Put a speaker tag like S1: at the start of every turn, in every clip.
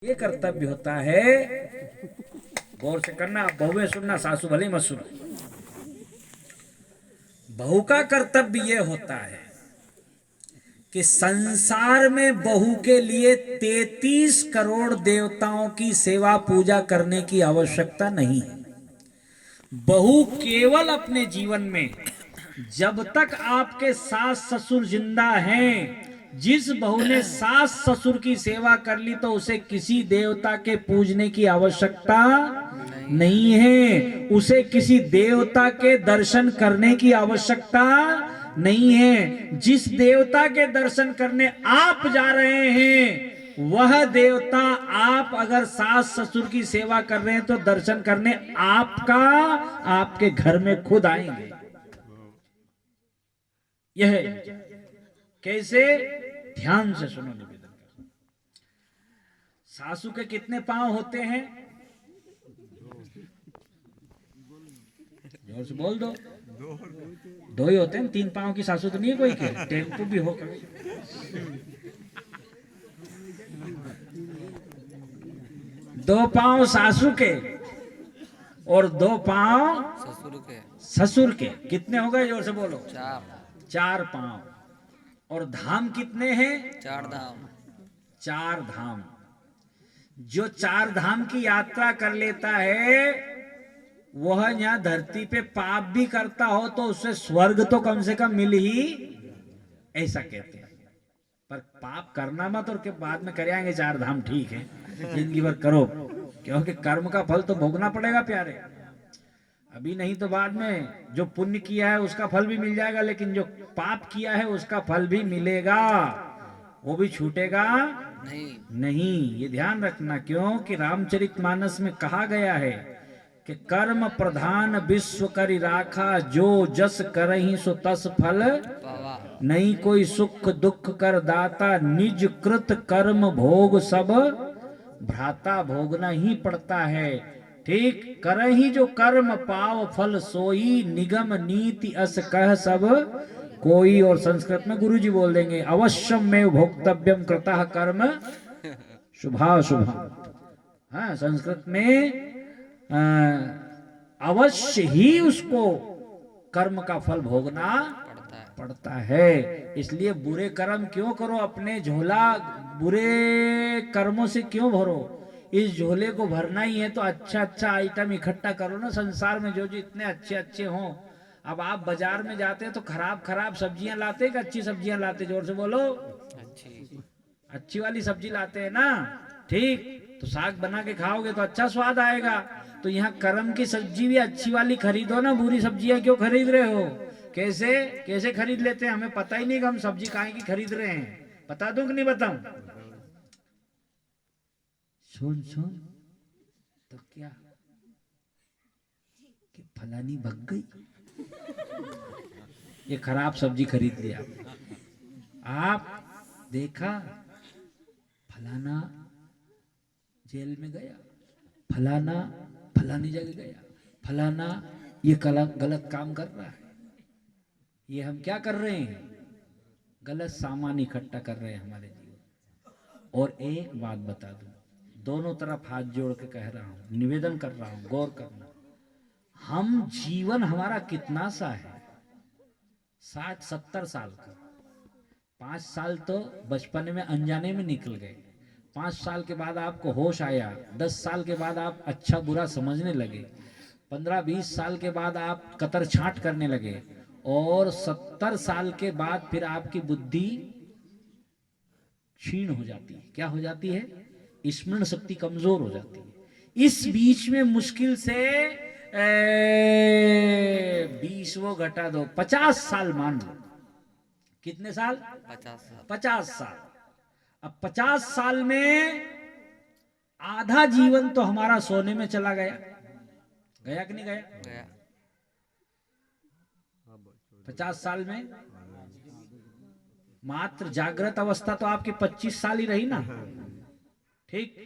S1: ये कर्तव्य होता है, गौर से करना। बहुए सुनना, सासू भले मत सुनो। बहू का कर्तव्य ये होता है कि संसार में बहू के लिए 33 करोड़ देवताओं की सेवा पूजा करने की आवश्यकता नहीं है। बहू केवल अपने जीवन में जब तक आपके सास ससुर जिंदा हैं, जिस बहू ने सास ससुर की सेवा कर ली तो उसे किसी देवता के पूजने की आवश्यकता नहीं है, उसे किसी देवता के दर्शन करने की आवश्यकता नहीं है। जिस देवता के दर्शन करने आप जा रहे हैं वह देवता आप अगर सास ससुर की सेवा कर रहे हैं तो दर्शन करने आपके घर में खुद आएंगे। यह कैसे, ध्यान से सुनो निवेदन कर। सासू के कितने पांव होते हैं? जोर से बोल दो। दो ही होते हैं, 3 पांव की सासू तो नहीं है कोई के, टेम्पो भी हो कभी। 2 पांव सासू के और 2 पांव ससुर के। कितने हो गए? जोर से बोलो। 4 पांव। और धाम कितने हैं?
S2: 4 धाम।
S1: 4 धाम। जो 4 धाम की यात्रा कर लेता है वह यहाँ धरती पे पाप भी करता हो तो उससे स्वर्ग तो कम से कम मिल ही, ऐसा कहते हैं। पर पाप करना मत और के बाद में कर आएंगे 4 धाम, ठीक है, जिंदगी भर करो, क्योंकि कर्म का फल तो भोगना पड़ेगा प्यारे। अभी नहीं तो बाद में जो पुण्य किया है उसका फल भी मिल जाएगा, लेकिन जो पाप किया है उसका फल भी मिलेगा, वो भी छूटेगा नहीं। ये ध्यान रखना, क्योंकि रामचरितमानस में कहा गया है कि कर्म प्रधान विश्व करि राखा, जो जस करहि सो तस फल नहीं, कोई सुख दुख कर दाता, निज कृत कर्म भोग सब भ्राता, भोगना ही पड़ता है। ठीक, करहि जो कर्म पाव फल सोई, निगम नीति अस कह सब कोई। और संस्कृत में गुरुजी बोल देंगे, अवश्यम में भोक्तव्यम कृतः कर्म शुभाशुभ। हाँ, संस्कृत में अवश्य ही उसको कर्म का फल भोगना पड़ता है। इसलिए बुरे कर्म क्यों करो, अपने झोला बुरे कर्मों से क्यों भरो? इस झोले को भरना ही है तो अच्छा अच्छा आइटम इकट्ठा करो ना संसार में, जो इतने अच्छे अच्छे हों। अब आप बाजार में जाते हैं तो खराब खराब सब्जियां लाते हैं कि अच्छी सब्जियां लाते? जोर से बोलो। अच्छी वाली सब्जी लाते हैं ना। ठीक, तो साग बना के खाओगे तो अच्छा स्वाद आएगा। तो यहाँ कर्म की सब्जी भी अच्छी वाली खरीदो ना, बुरी सब्जियां क्यों खरीद रहे हो? कैसे कैसे खरीद लेते हैं, हमें पता ही नहीं कि हम सब्जी काहे की खरीद रहे हैं। बता दूं कि नहीं बताऊं? सुन तो क्या कि फलानी भग गई, ये खराब सब्जी खरीद लिया। आप देखा फलाना जेल में गया, फलाना फलानी जगह गया, फलाना ये गलत काम कर रहा है। ये हम क्या कर रहे हैं? गलत सामान इकट्ठा कर रहे हैं हमारे जीवन। और एक बात बता दूं, दोनों तरफ हाथ जोड़ के कह रहा हूं, निवेदन कर रहा हूं, गौर करना। हम जीवन हमारा कितना सा है? 60-70 साल का। 5 साल तो बचपन में अनजाने में निकल गए, 5 साल के बाद आपको होश आया, 10 साल के बाद आप अच्छा बुरा समझने लगे, 15-20 साल के बाद आप कतर छांट करने लगे, और 70 साल के बाद फिर आपकी बुद्धि क्षीण हो जाती है। क्या हो जाती है? स्मरण शक्ति कमजोर हो जाती है। इस बीच में मुश्किल से 20 वो घटा दो, 50 साल मान लो। कितने साल? 50 साल। अब 50 साल में आधा जीवन तो हमारा सोने में चला गया। गया कि नहीं गया? 50 साल में मात्र जागृत अवस्था तो आपकी 25 साल ही रही ना। ठीक,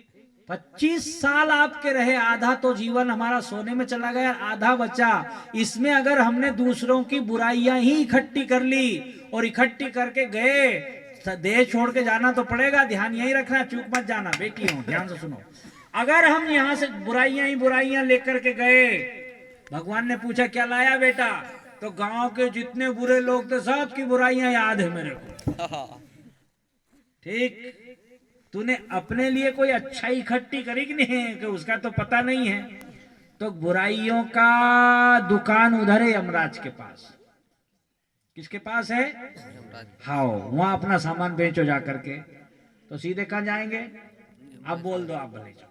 S1: 25 साल आपके रहे, आधा तो जीवन हमारा सोने में चला गया, आधा बचा। इसमें अगर हमने दूसरों की बुराइयां ही इकट्ठी कर ली और इकट्ठी करके गए देश छोड़ के जाना तो पड़ेगा, ध्यान यही रखना, चूक मत जाना। बेटी हो, ध्यान से सुनो। अगर हम यहां से बुराइयां ही बुराइयां लेकर के गए, भगवान ने पूछा क्या लाया बेटा, तो गांव के जितने बुरे लोग थे सबकी बुराइयां याद है मेरे को। ठीक, तूने अपने लिए कोई अच्छाई इकट्ठी करी कि नहीं, कि उसका तो पता नहीं है। तो बुराइयों का दुकान उधर है यमराज के पास। किसके पास है? हाँ, वहां अपना सामान बेचो जा करके। तो सीधे कहां जाएंगे? अब बोल दो, आप भले जाओ,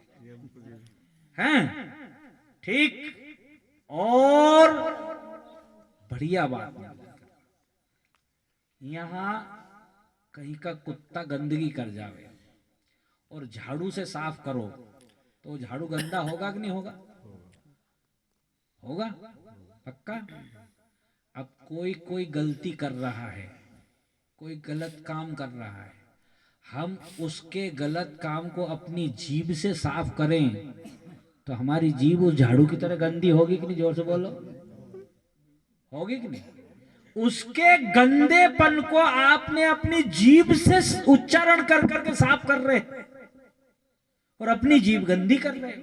S1: हैं? ठीक। और बढ़िया बात, यहां कहीं का कुत्ता गंदगी कर जावे और झाड़ू से साफ करो, तो झाड़ू गंदा होगा कि नहीं होगा? होगा, पक्का। अब कोई गलती कर रहा है, कोई गलत काम कर रहा है, हम उसके गलत काम को अपनी जीभ से साफ करें तो हमारी जीभ उस झाड़ू की तरह गंदी होगी कि नहीं? जोर से बोलो, होगी कि नहीं? उसके गंदेपन को आपने अपनी जीभ से उच्चारण कर करके साफ कर रहे और अपनी जीभ गंदी कर रहे।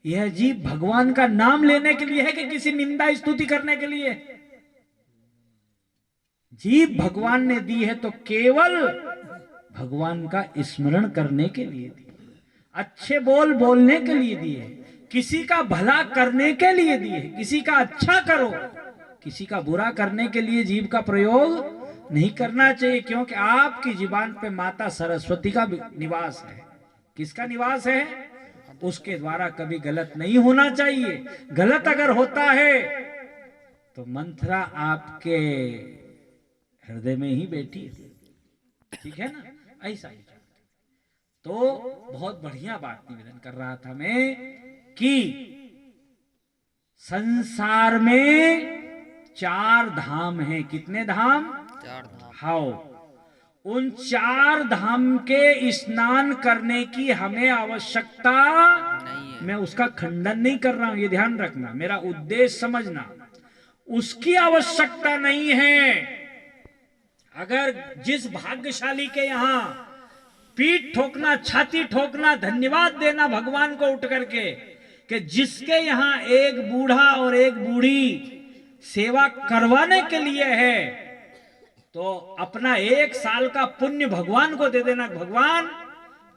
S1: यह जीभ भगवान का नाम लेने के लिए है कि किसी निंदा स्तुति करने के लिए? जीभ भगवान ने दी है तो केवल भगवान का स्मरण करने के लिए दी, अच्छे बोल बोलने के लिए दी है, किसी का भला करने के लिए दी है। किसी का अच्छा करो, किसी का बुरा करने के लिए जीभ का प्रयोग नहीं करना चाहिए, क्योंकि आपकी जुबान पे माता सरस्वती का निवास है। किसका निवास है? उसके द्वारा कभी गलत नहीं होना चाहिए। गलत अगर होता है तो मंथरा आपके हृदय में ही बैठी है, ठीक है ना? ऐसा ही। तो बहुत बढ़िया बात निवेदन कर रहा था मैं कि संसार में 4 धाम हैं। कितने धाम?
S2: 4 धाम।
S1: हाँ, उन 4 धाम के स्नान करने की हमें आवश्यकता
S2: नहीं है।
S1: मैं उसका खंडन नहीं कर रहा हूं, ये ध्यान रखना, मेरा उद्देश्य समझना। उसकी आवश्यकता नहीं है। अगर जिस भाग्यशाली के यहां पीठ ठोकना, छाती ठोकना, धन्यवाद देना भगवान को उठ करके कि जिसके यहां एक बूढ़ा और एक बूढ़ी सेवा करवाने के लिए है, तो अपना 1 साल का पुण्य भगवान को दे देना। भगवान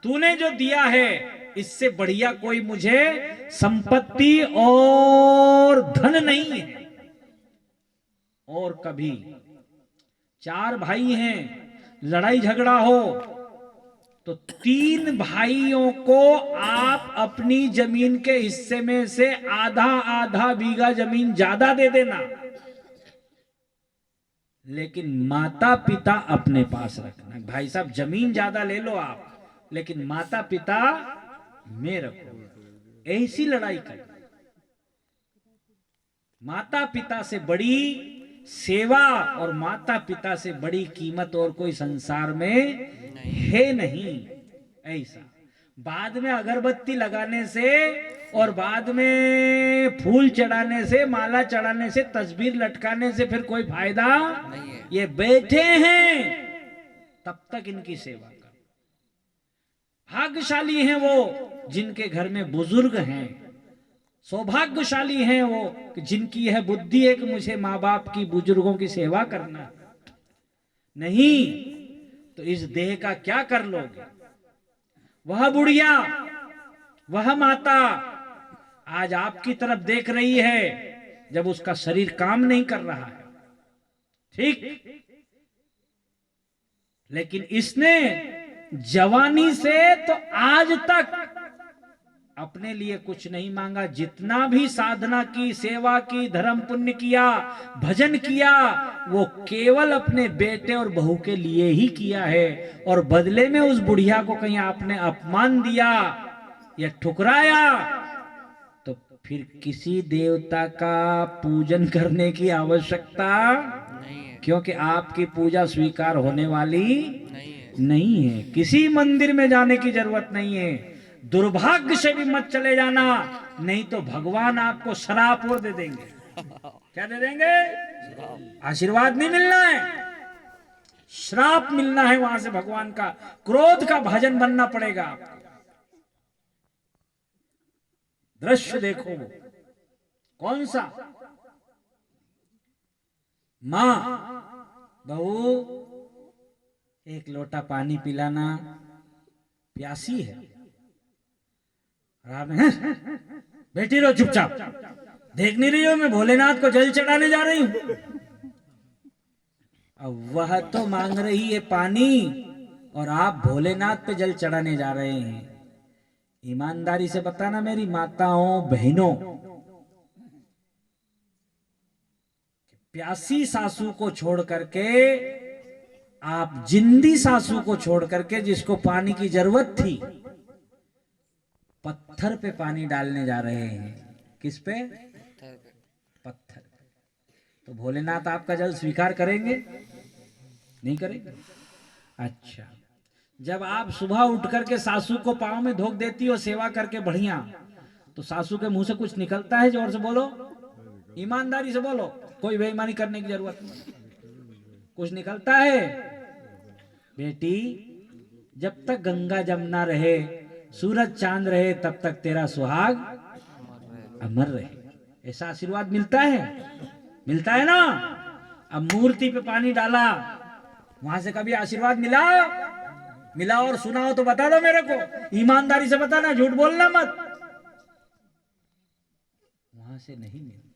S1: तूने जो दिया है इससे बढ़िया कोई मुझे संपत्ति और धन नहीं है। और कभी 4 भाई हैं, लड़ाई झगड़ा हो तो 3 भाइयों को आप अपनी जमीन के हिस्से में से आधा आधा बीघा जमीन ज्यादा दे देना, लेकिन माता पिता अपने पास रखना। भाई साहब जमीन ज्यादा ले लो आप, लेकिन माता पिता में रखो। ऐसी लड़ाई कर। माता पिता से बड़ी सेवा और माता पिता से बड़ी कीमत और कोई संसार में है नहीं। ऐसा बाद में अगरबत्ती लगाने से और बाद में फूल चढ़ाने से, माला चढ़ाने से, तस्वीर लटकाने से फिर कोई फायदा
S2: नहीं है।
S1: ये बैठे हैं तब तक इनकी सेवा करो। भाग्यशाली हैं वो जिनके घर में बुजुर्ग हैं, सौभाग्यशाली हैं वो कि जिनकी यह बुद्धि है कि मुझे माँ बाप की, बुजुर्गों की सेवा करना। नहीं तो इस देह का क्या कर लोगे? वह बुढ़िया, वह माता आज आपकी तरफ देख रही है जब उसका शरीर काम नहीं कर रहा है, ठीक? लेकिन इसने जवानी से तो आज तक अपने लिए कुछ नहीं मांगा। जितना भी साधना की, सेवा की, धर्म पुण्य किया, भजन किया, वो केवल अपने बेटे और बहू के लिए ही किया है। और बदले में उस बुढ़िया को कहीं आपने अपमान दिया या ठुकराया तो फिर किसी देवता का पूजन करने की आवश्यकता
S2: नहीं है।
S1: क्योंकि आपकी पूजा स्वीकार होने वाली
S2: नहीं है।
S1: नहीं है। किसी मंदिर में जाने की जरूरत नहीं है। दुर्भाग्य से भी मत चले जाना, नहीं तो भगवान आपको शराप और दे देंगे। क्या दे देंगे? आशीर्वाद नहीं मिलना है, श्राप मिलना है वहां से भगवान का, क्रोध का भाजन बनना पड़ेगा आपको। दृश्य देखो वो कौन सा, मां बहू एक लोटा पानी पिलाना, प्यासी है, और आपने बैठी रहो चुपचाप, देख नहीं रही हो मैं भोलेनाथ को जल चढ़ाने जा रही हूं। अब वह तो मांग रही है पानी और आप भोलेनाथ पे जल चढ़ाने जा रहे हैं। ईमानदारी से बताना मेरी माताओं बहनों, प्यासी सासू को छोड़ करके आप जिंदी सासू को छोड़ करके, जिसको पानी की जरूरत थी, पत्थर पे पानी डालने जा रहे हैं। किस पे? पत्थर पे। तो भोलेनाथ आपका जल स्वीकार करेंगे? नहीं करेंगे। अच्छा, जब आप सुबह उठ करके सासू को पांव में धोख देती हो सेवा करके बढ़िया, तो सासू के मुंह से कुछ निकलता है? जोर से बोलो, ईमानदारी से बोलो, कोई बेईमानी करने की जरूरत नहीं। कुछ निकलता है? बेटी, जब तक गंगा जमुना रहे, सूरज चांद रहे, तब तक तेरा सुहाग अमर रहे। ऐसा आशीर्वाद मिलता है? मिलता है ना। अब मूर्ति पे पानी डाला, वहां से कभी आशीर्वाद मिला? मिला और सुना हो तो बता दो मेरे को, ईमानदारी से बताना, झूठ बोलना मत। वहां से नहीं मिलता।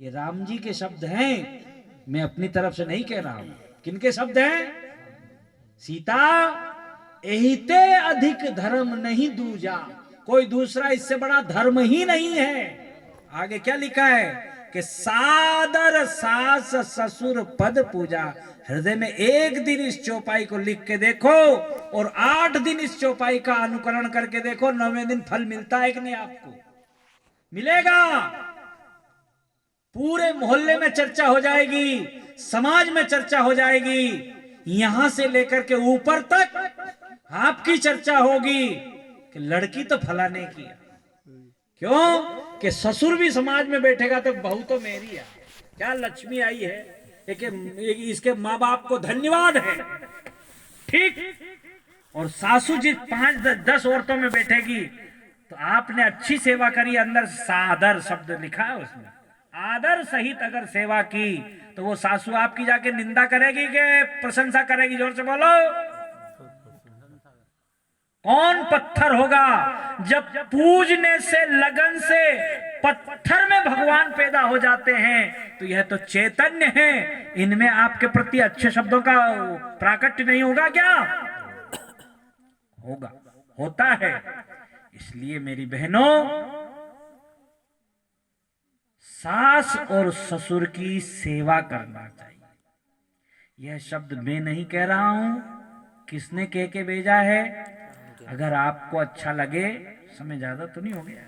S1: ये राम जी के शब्द हैं, मैं अपनी तरफ से नहीं कह रहा हूं। किनके शब्द हैं? सीता, एहिते अधिक धर्म नहीं दूजा, कोई दूसरा इससे बड़ा धर्म ही नहीं है। आगे क्या लिखा है कि सादर सास ससुर पद पूजा। हृदय में एक दिन इस चौपाई को लिख के देखो और 8 दिन इस चौपाई का अनुकरण करके देखो, 9वें दिन फल मिलता है कि नहीं? आपको मिलेगा। पूरे मोहल्ले में चर्चा हो जाएगी, समाज में चर्चा हो जाएगी, यहां से लेकर के ऊपर तक आपकी चर्चा होगी कि लड़की तो फलाने की है। क्यों? कि ससुर भी समाज में बैठेगा तो बहू तो मेरी है। क्या लक्ष्मी आई है, इसके माँ बाप को धन्यवाद है। ठीक। और सासू जी 5-10 औरतों में बैठेगी तो आपने अच्छी सेवा करी, अंदर सादर शब्द लिखा है उसमें, आदर सहित अगर सेवा की तो वो सासू आपकी जाके निंदा करेगी कि प्रशंसा करेगी? जोर से बोलो। कौन पत्थर होगा? जब पूजने से, लगन से पत्थर में भगवान पैदा हो जाते हैं तो यह तो चैतन्य है, इनमें आपके प्रति अच्छे शब्दों का प्राकट्य नहीं होगा क्या? होगा, होता है। इसलिए मेरी बहनों, सास और ससुर की सेवा करना चाहिए। यह शब्द मैं नहीं कह रहा हूं, किसने कह के भेजा है? अगर आपको अच्छा लगे, समय ज्यादा तो नहीं हो गया?